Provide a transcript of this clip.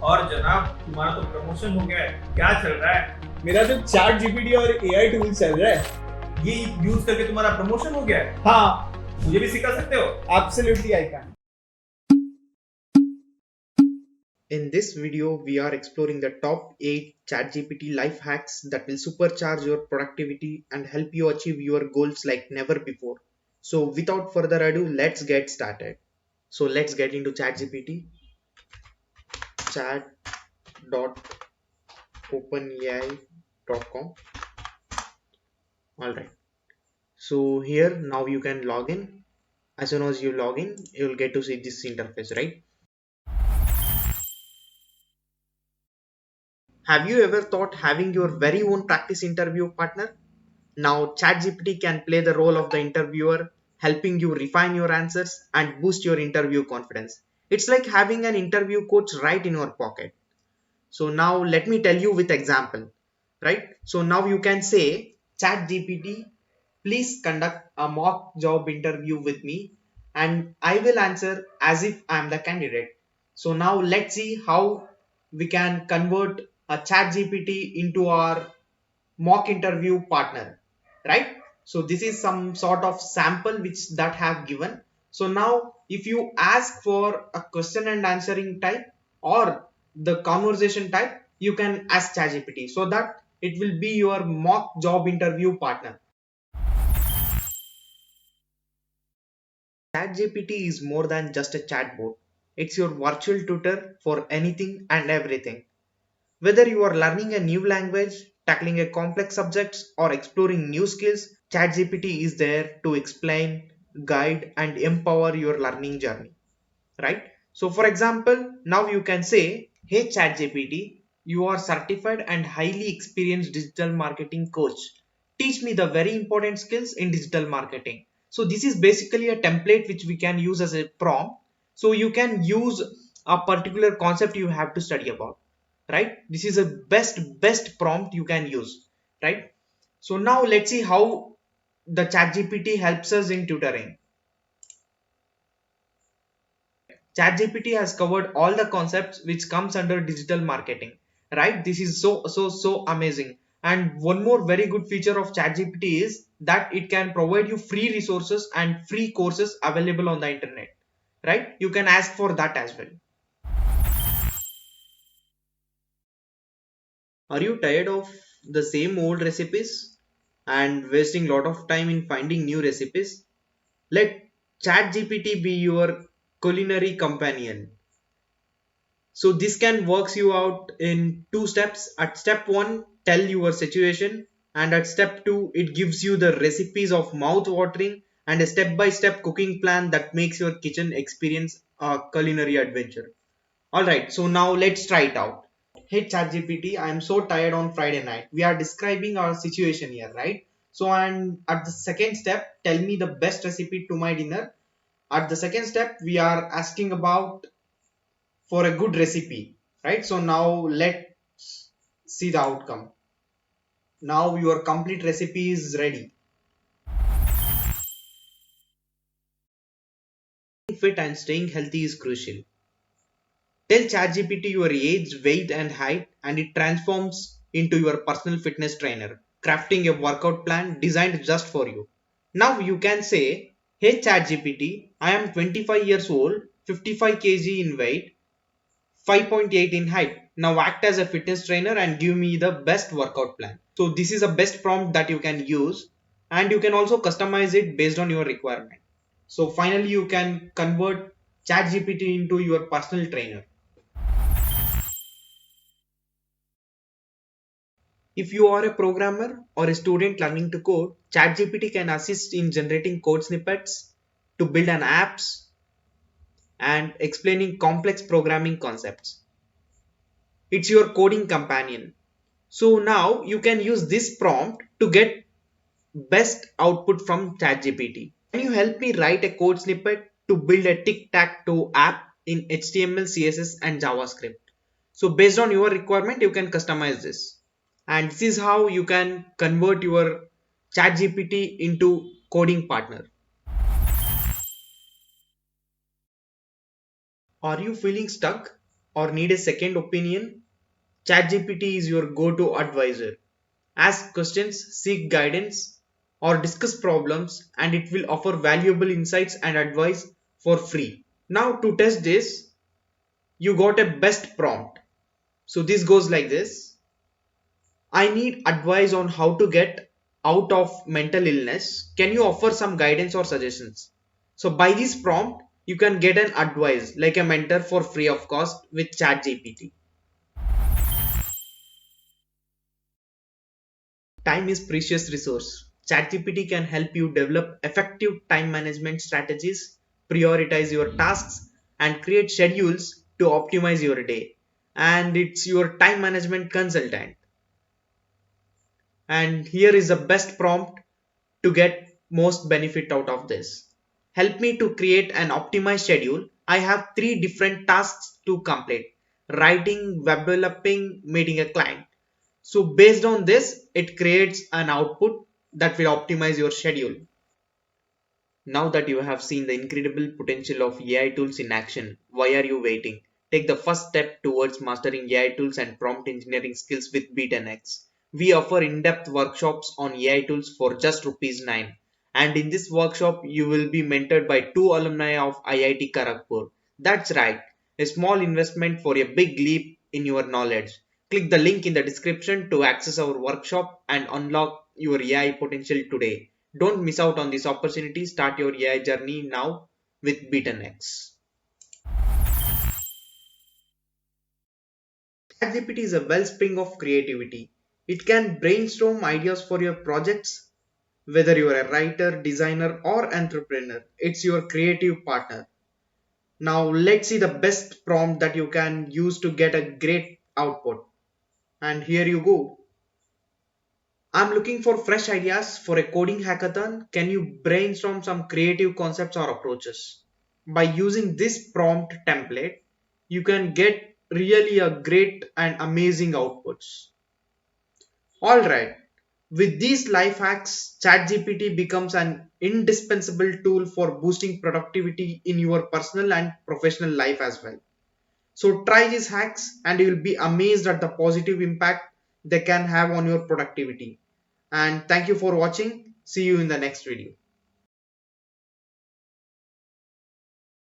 और जनाब, तुम्हारा तो प्रमोशन हो गया है, क्या चल रहा है? मेरा तो चैट जीपीटी और एआई टूल चल रहा है। ये यूज करके तुम्हारा प्रमोशन हो गया है? हाँ, मुझे भी सिखा सकते हो? Absolutely I can. In this video, we are exploring the top 8 ChatGPT life hacks that will supercharge your productivity and help you achieve your goals like never before. So, without further ado, let's get started. So, let's get into ChatGPT. chat.openai.com. Alright. So, here now you can log in. As soon as you log in, you'll get to see this interface, right? Have you ever thought having your very own practice interview partner? Now, ChatGPT can play the role of the interviewer, helping you refine your answers and boost your interview confidence. It's like having an interview coach right in your pocket. So now let me tell you with example, right? So now you can say, ChatGPT, please conduct a mock job interview with me and I will answer as if I am the candidate. So now let's see how we can convert a ChatGPT into our mock interview partner, right? So this is some sort of sample which that have given. So now if you ask for a question and answering type or the conversation type, you can ask ChatGPT so that it will be your mock job interview partner. ChatGPT is more than just a chatbot. It's your virtual tutor for anything and everything. Whether you are learning a new language, tackling a complex subject, or exploring new skills, ChatGPT is there to explain, guide, and empower your learning journey. Right? So, for example, now you can say, "Hey ChatGPT, you are certified and highly experienced digital marketing coach. Teach me the very important skills in digital marketing." So, this is basically a template which we can use as a prompt. So, you can use a particular concept you have to study about, right? This is a best prompt you can use, right? So now let's see how the ChatGPT helps us in tutoring. ChatGPT has covered all the concepts which comes under digital marketing, right? This is so amazing. And one more very good feature of ChatGPT is that it can provide you free resources and free courses available on the internet, right? You can ask for that as well. Are you tired of the same old recipes and wasting a lot of time in finding new recipes? Let ChatGPT be your culinary companion. So this can works you out in two steps. At step 1, tell your situation, and at step 2, it gives you the recipes of mouth watering and a step-by-step cooking plan that makes your kitchen experience a culinary adventure. Alright, so now let's try it out. Hey ChatGPT, I am so tired on Friday night. We are describing our situation here, right? So, and at the second step, tell me the best recipe to my dinner. At the second step, we are asking about for a good recipe, right? So now let's see the outcome. Now your complete recipe is ready. Fit and staying healthy is crucial. Tell ChatGPT your age, weight, and height, and it transforms into your personal fitness trainer, crafting a workout plan designed just for you. Now you can say, "Hey ChatGPT, I am 25 years old, 55 kg in weight, 5.8 in height. Now act as a fitness trainer and give me the best workout plan." So this is a best prompt that you can use, and you can also customize it based on your requirement. So finally you can convert ChatGPT into your personal trainer. If you are a programmer or a student learning to code, ChatGPT can assist in generating code snippets to build an apps and explaining complex programming concepts. It's your coding companion. So now you can use this prompt to get best output from ChatGPT. Can you help me write a code snippet to build a tic-tac-toe app in HTML, CSS and JavaScript? So based on your requirement, you can customize this. And this is how you can convert your ChatGPT into coding partner. Are you feeling stuck or need a second opinion, ChatGPT is your go-to advisor. Ask questions, seek guidance, or discuss problems, and it will offer valuable insights and advice for free. Now, to test this, you got a best prompt. So, this goes like this: I need advice on how to get out of mental illness. Can you offer some guidance or suggestions? So, by this prompt, you can get an advice like a mentor for free of cost with ChatGPT. Time is precious resource. ChatGPT can help you develop effective time management strategies, prioritize your tasks, and create schedules to optimize your day. And it's your time management consultant. And here is the best prompt to get most benefit out of this. Help me to create an optimized schedule. I have three different tasks to complete: writing, web developing, meeting a client. So based on this, it creates an output that will optimize your schedule. Now that you have seen the incredible potential of AI tools in action, why are you waiting? Take the first step towards mastering AI tools and prompt engineering skills with Be10x. We offer in-depth workshops on AI tools for just rupees 9. And in this workshop, you will be mentored by two alumni of IIT Kharagpur. That's right, a small investment for a big leap in your knowledge. Click the link in the description to access our workshop and unlock your AI potential today. Don't miss out on this opportunity. Start your AI journey now with Be10x. ChatGPT is a wellspring of creativity. It can brainstorm ideas for your projects, whether you are a writer, designer, or entrepreneur. It's your creative partner. Now let's see the best prompt that you can use to get a great output. And here you go. I'm looking for fresh ideas for a coding hackathon. Can you brainstorm some creative concepts or approaches? By using this prompt template, you can get really a great and amazing outputs. Alright, with these life hacks, ChatGPT becomes an indispensable tool for boosting productivity in your personal and professional life as well. So try these hacks and you will be amazed at the positive impact they can have on your productivity. And thank you for watching. See you in the next video.